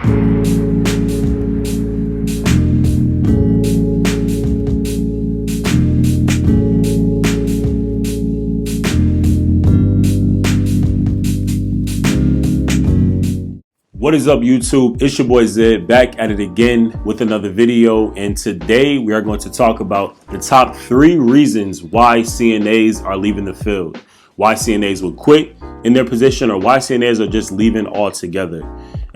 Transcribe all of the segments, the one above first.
What is up, YouTube? It's your boy Zed, back at it again with another video, and today we are going to talk about the top 3 reasons why CNAs are leaving the field, why CNAs will quit in their position, or why CNAs are just leaving altogether.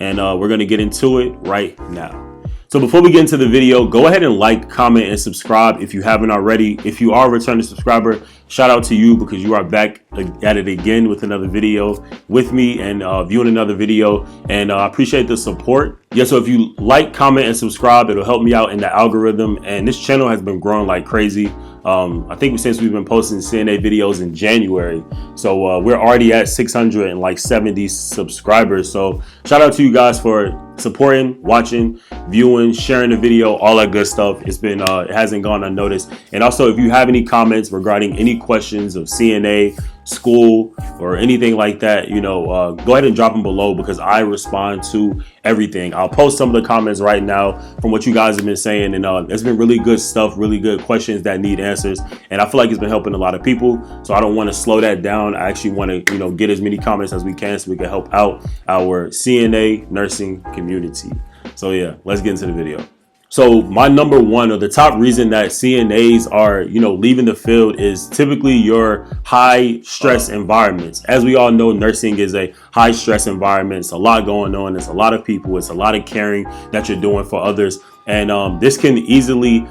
And we're going to get into it right now. So before we get into the video, go ahead and like, comment, and subscribe if you haven't already. If you are a returning subscriber, shout out to you because you are back at it again with another video with me and viewing another video. And I appreciate the support. Yeah, so if you like, comment, and subscribe, it'll help me out in the algorithm. And this channel has been growing like crazy. I think since we've been posting CNA videos in January. So we're already at 670 subscribers. So shout out to you guys for supporting, watching, viewing, sharing the video, all that good stuff. It's been it hasn't gone unnoticed. And also, if you have any comments regarding any questions of CNA, school, or anything like that, go ahead and drop them below because I respond to everything. I'll post some of the comments right now from what you guys have been saying, and it's been really good stuff, really good questions that need answers, and I feel like it's been helping a lot of people. So I don't want to slow that down. I actually want to get as many comments as we can so we can help out our CNA nursing community. So yeah, let's get into the video. So my number one, or the top reason that CNAs are, leaving the field is typically your high stress environments. As we all know, nursing is a high stress environment. It's a lot going on. It's a lot of people. It's a lot of caring that you're doing for others. And this can easily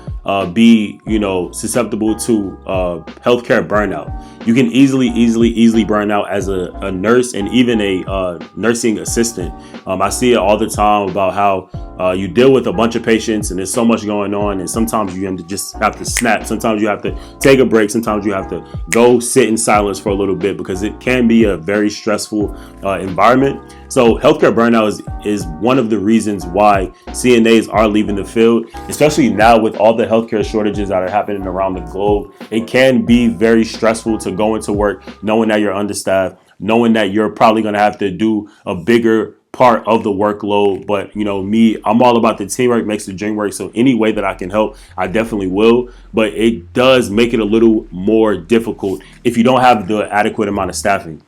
be, susceptible to healthcare burnout. You can easily burn out as a nurse and even a nursing assistant. I see it all the time about how you deal with a bunch of patients and there's so much going on, and sometimes you just have to snap. Sometimes you have to take a break. Sometimes you have to go sit in silence for a little bit because it can be a very stressful environment. So healthcare burnout is one of the reasons why CNAs are leaving the field, especially now with all the healthcare shortages that are happening around the globe. It can be very stressful to go into work knowing that you're understaffed, knowing that you're probably going to have to do a bigger part of the workload. But I'm all about the teamwork makes the dream work. So any way that I can help, I definitely will. But it does make it a little more difficult if you don't have the adequate amount of staffing.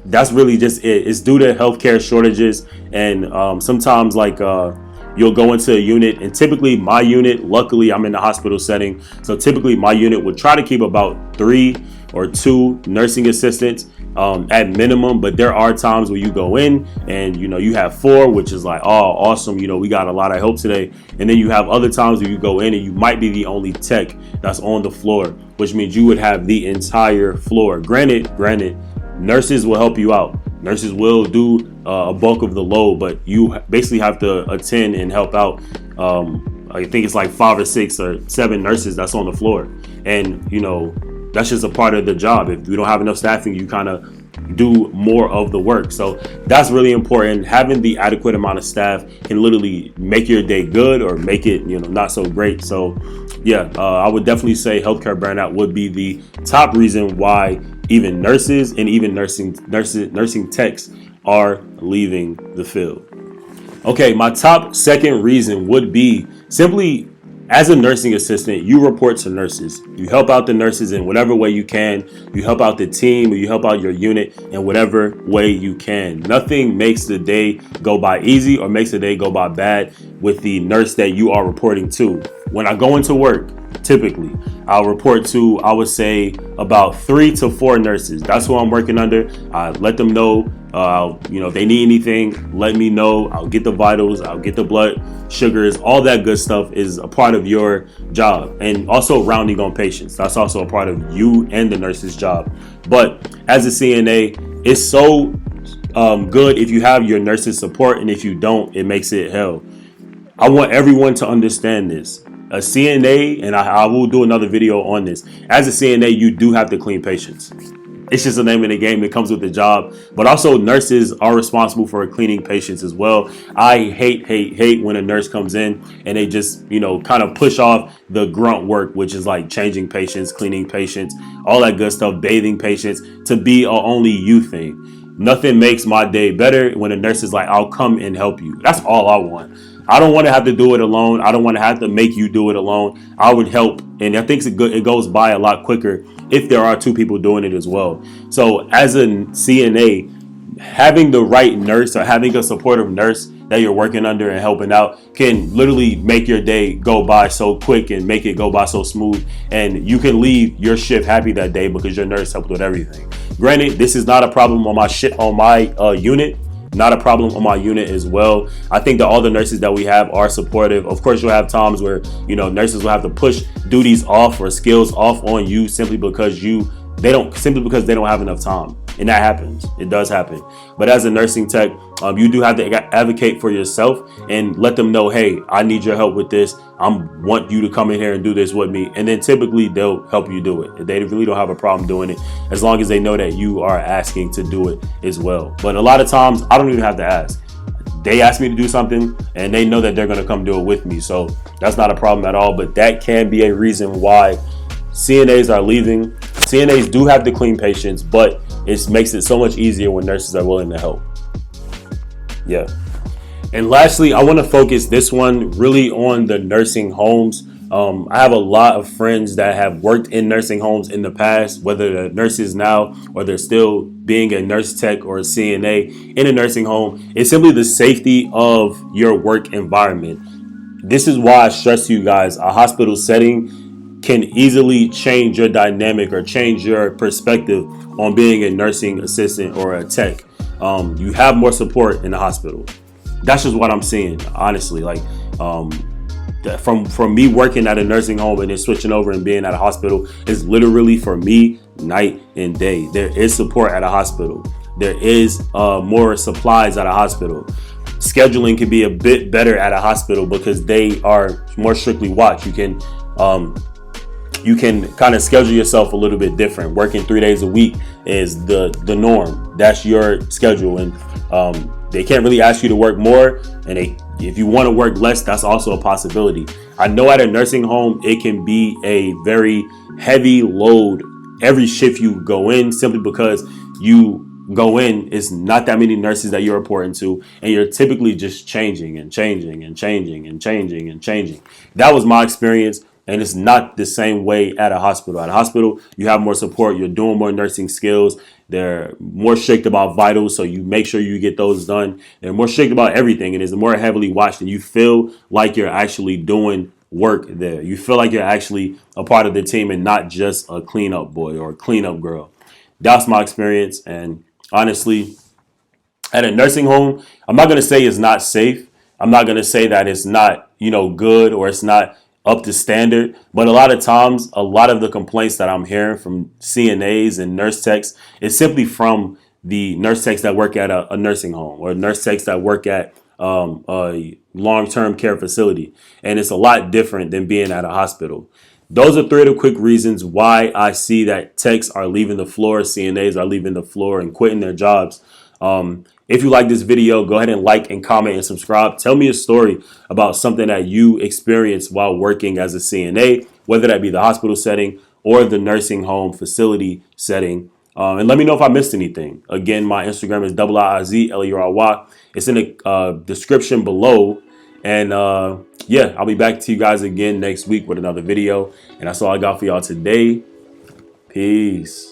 That's really just it. It's due to healthcare shortages, and sometimes you'll go into a unit, and typically my unit, luckily I'm in the hospital setting, so typically my unit would try to keep about 3 or 2 nursing assistants at minimum. But there are times where you go in and you have 4, which is like, oh, awesome, we got a lot of help today. And then you have other times where you go in and you might be the only tech that's on the floor, which means you would have the entire floor. Granted, nurses will help you out. Nurses will do a bulk of the load, but you basically have to attend and help out. I think it's like 5 or 6 or 7 nurses that's on the floor. And, that's just a part of the job. If you don't have enough staffing, you kind of do more of the work. So that's really important. Having the adequate amount of staff can literally make your day good or make it, not so great. So yeah, I would definitely say healthcare burnout would be the top reason why even nurses and even nursing techs are leaving the field. Okay, my top second reason would be simply, as a nursing assistant, you report to nurses. You help out the nurses in whatever way you can. You help out the team, or you help out your unit in whatever way you can. Nothing makes the day go by easy or makes the day go by bad with the nurse that you are reporting to. When I go into work, typically I'll report to, I would say, about 3 to 4 nurses. That's who I'm working under. I let them know, if they need anything, let me know. I'll get the vitals, I'll get the blood sugars, all that good stuff is a part of your job. And also rounding on patients, that's also a part of you and the nurse's job. But as a CNA, it's so good if you have your nurses support, and if you don't, it makes it hell. I want everyone to understand this. A CNA, and I will do another video on this, as a CNA, you do have to clean patients. It's just the name of the game. It comes with the job. But also nurses are responsible for cleaning patients as well. I hate when a nurse comes in and they just, kind of push off the grunt work, which is like changing patients, cleaning patients, all that good stuff, bathing patients, to be a only you thing. Nothing makes my day better when a nurse is like, I'll come and help you. That's all I want. I don't want to have to do it alone. I don't want to have to make you do it alone. I would help. And I think it goes by a lot quicker if there are two people doing it as well. So as a CNA, having the right nurse or having a supportive nurse that you're working under and helping out can literally make your day go by so quick and make it go by so smooth. And you can leave your shift happy that day because your nurse helped with everything. Granted, this is not a problem on my unit. Not a problem on my unit as well. I think that all the nurses that we have are supportive. Of course, you'll have times where, nurses will have to push duties off or skills off on you simply because they don't have enough time. And that happens. It does happen. But as a nursing tech, you do have to advocate for yourself and let them know, hey, I need your help with this. I want you to come in here and do this with me. And then typically they'll help you do it. They really don't have a problem doing it as long as they know that you are asking to do it as well. But a lot of times I don't even have to ask. They ask me to do something and they know that they're going to come do it with me. So that's not a problem at all. But that can be a reason why CNAs are leaving. CNAs do have to clean patients, but it makes it so much easier when nurses are willing to help. Yeah. And lastly, I want to focus this one really on the nursing homes. I have a lot of friends that have worked in nursing homes in the past, whether they're nurses now or they're still being a nurse tech or a CNA in a nursing home. It's simply the safety of your work environment. This is why I stress to you guys, a hospital setting can easily change your dynamic or change your perspective on being a nursing assistant or a tech. You have more support in the hospital. That's just what I'm seeing, honestly. Like, from me working at a nursing home and then switching over and being at a hospital is literally for me night and day. There is support at a hospital. There is more supplies at a hospital. Scheduling can be a bit better at a hospital because they are more strictly watched. You can kind of schedule yourself a little bit different. Working 3 days a week is the norm. That's your schedule, and they can't really ask you to work more. And if you want to work less, that's also a possibility. I know at a nursing home, it can be a very heavy load every shift you go in, simply because you go in, it's not that many nurses that you're reporting to, and you're typically just changing and changing and changing and changing and changing. That was my experience. And it's not the same way at a hospital. At a hospital, you have more support. You're doing more nursing skills. They're more strict about vitals, so you make sure you get those done. They're more strict about everything, and it's more heavily watched. And you feel like you're actually doing work there. You feel like you're actually a part of the team and not just a cleanup boy or a cleanup girl. That's my experience. And honestly, at a nursing home, I'm not going to say it's not safe. I'm not going to say that it's not, good or it's not up to standard. But a lot of times, a lot of the complaints that I'm hearing from CNAs and nurse techs is simply from the nurse techs that work at a nursing home or nurse techs that work at a long-term care facility. And it's a lot different than being at a hospital. Those are 3 of the quick reasons why I see that techs are leaving the floor, CNAs are leaving the floor and quitting their jobs. If you like this video, go ahead and like and comment and subscribe. Tell me a story about something that you experienced while working as a CNA, whether that be the hospital setting or the nursing home facility setting. And let me know if I missed anything. Again, my Instagram is LuckyleftZ. It's in the description below. And I'll be back to you guys again next week with another video. And that's all I got for y'all today. Peace.